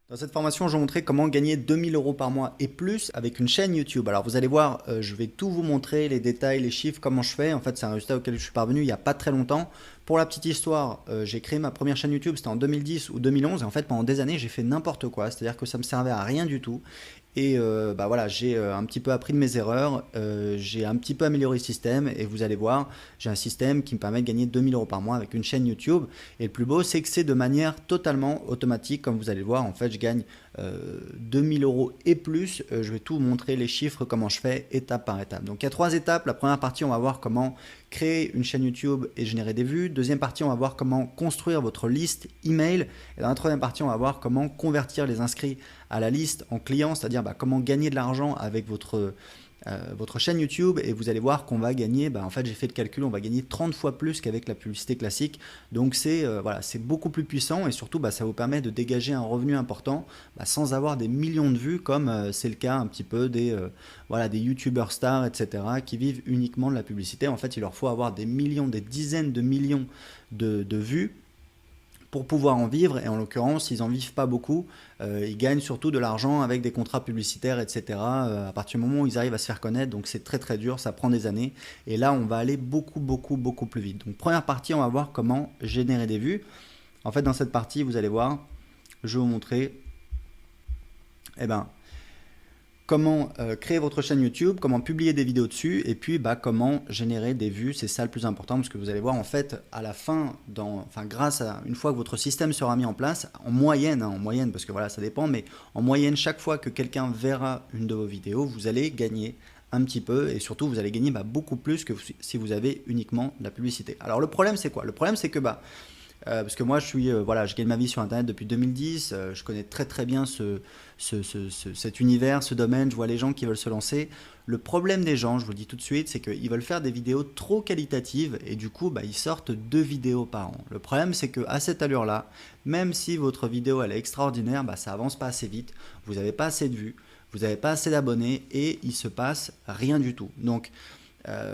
Dans cette formation, je vais vous montrer comment gagner 2000 € par mois et plus avec une chaîne YouTube. Alors vous allez voir, je vais tout vous montrer, les détails, les chiffres, comment je fais. En fait, c'est un résultat auquel je suis parvenu il n'y a pas très longtemps. Pour la petite histoire, j'ai créé ma première chaîne YouTube, c'était en 2010 ou 2011. Et en fait, pendant des années, j'ai fait n'importe quoi. C'est-à-dire que ça me servait à rien du tout. Et bah voilà, j'ai un petit peu appris de mes erreurs, j'ai un petit peu amélioré le système et vous allez voir, j'ai un système qui me permet de gagner 2000 € par mois avec une chaîne YouTube. Et le plus beau, c'est que c'est de manière totalement automatique, comme vous allez le voir. En fait, je gagne 2000 € et plus. Je vais tout vous montrer, les chiffres, comment je fais étape par étape. Donc il y a 3 étapes. La première partie, on va voir comment créer une chaîne YouTube et générer des vues. Deuxième partie, on va voir comment construire votre liste email. Et dans la troisième partie, on va voir comment convertir les inscrits à la liste en clients, c'est-à-dire comment gagner de l'argent avec votre chaîne YouTube. Et vous allez voir qu'on va gagner, en fait j'ai fait le calcul, on va gagner 30 fois plus qu'avec la publicité classique. Donc c'est voilà, c'est beaucoup plus puissant et surtout ça vous permet de dégager un revenu important sans avoir des millions de vues comme c'est le cas un petit peu des youtubeurs stars, etc., qui vivent uniquement de la publicité. En fait, il leur faut avoir des millions, des dizaines de millions de vues pour pouvoir en vivre, et en l'occurrence ils n'en vivent pas beaucoup, ils gagnent surtout de l'argent avec des contrats publicitaires, etc., à partir du moment où ils arrivent à se faire connaître. Donc c'est très très dur, ça prend des années, et là on va aller beaucoup plus vite. Donc première partie, on va voir comment générer des vues. En fait, dans cette partie, vous allez voir, je vais vous montrer comment créer votre chaîne YouTube, comment publier des vidéos dessus, et puis comment générer des vues. C'est ça le plus important, parce que vous allez voir, en fait, à la fin, grâce à une fois que votre système sera mis en place, en moyenne, parce que voilà, ça dépend, mais en moyenne, chaque fois que quelqu'un verra une de vos vidéos, vous allez gagner un petit peu, et surtout vous allez gagner beaucoup plus que si vous avez uniquement de la publicité. Alors le problème, c'est quoi? Le problème, c'est que parce que moi je gagne ma vie sur internet depuis 2010, je connais très bien cet univers, ce domaine, je vois les gens qui veulent se lancer. Le problème des gens, je vous le dis tout de suite, c'est qu'ils veulent faire des vidéos trop qualitatives et du coup ils sortent 2 vidéos par an. Le problème, c'est qu'à cette allure là, même si votre vidéo elle est extraordinaire, ça avance pas assez vite, vous n'avez pas assez de vues, vous n'avez pas assez d'abonnés et il se passe rien du tout. Donc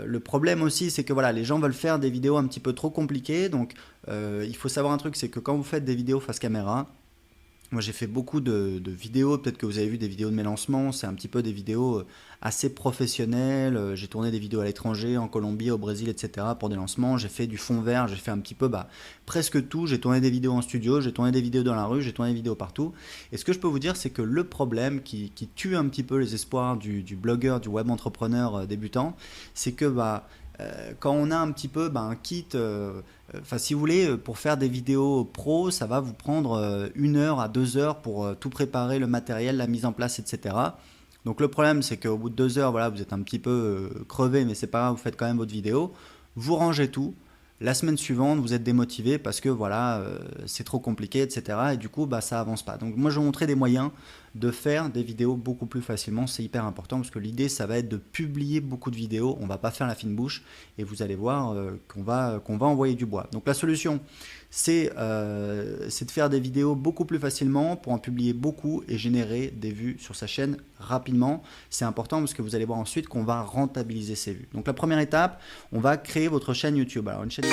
le problème aussi, c'est que les gens veulent faire des vidéos un petit peu trop compliquées. Donc il faut savoir un truc, c'est que quand vous faites des vidéos face caméra, moi j'ai fait beaucoup de vidéos, peut-être que vous avez vu des vidéos de mes lancements, c'est un petit peu des vidéos assez professionnelles. J'ai tourné des vidéos à l'étranger, en Colombie, au Brésil, etc. pour des lancements. J'ai fait du fond vert, j'ai fait un petit peu presque tout. J'ai tourné des vidéos en studio, j'ai tourné des vidéos dans la rue, j'ai tourné des vidéos partout. Et ce que je peux vous dire, c'est que le problème qui tue un petit peu les espoirs du blogueur, du web entrepreneur débutant, c'est que quand on a un petit peu un kit, si vous voulez, pour faire des vidéos pro, ça va vous prendre 1 heure à 2 heures pour tout préparer, le matériel, la mise en place, etc. Donc le problème, c'est qu'au bout de 2 heures, vous êtes un petit peu crevé, mais c'est pas grave, vous faites quand même votre vidéo, vous rangez tout. La semaine suivante, vous êtes démotivé parce que c'est trop compliqué, etc. Et du coup, ça avance pas. Donc moi, je vais vous montrer des moyens de faire des vidéos beaucoup plus facilement. C'est hyper important parce que l'idée, ça va être de publier beaucoup de vidéos. On va pas faire la fine bouche et vous allez voir qu'on va envoyer du bois. Donc la solution, c'est de faire des vidéos beaucoup plus facilement pour en publier beaucoup et générer des vues sur sa chaîne rapidement. C'est important parce que vous allez voir ensuite qu'on va rentabiliser ces vues. Donc la première étape, on va créer votre chaîne YouTube. Alors une chaîne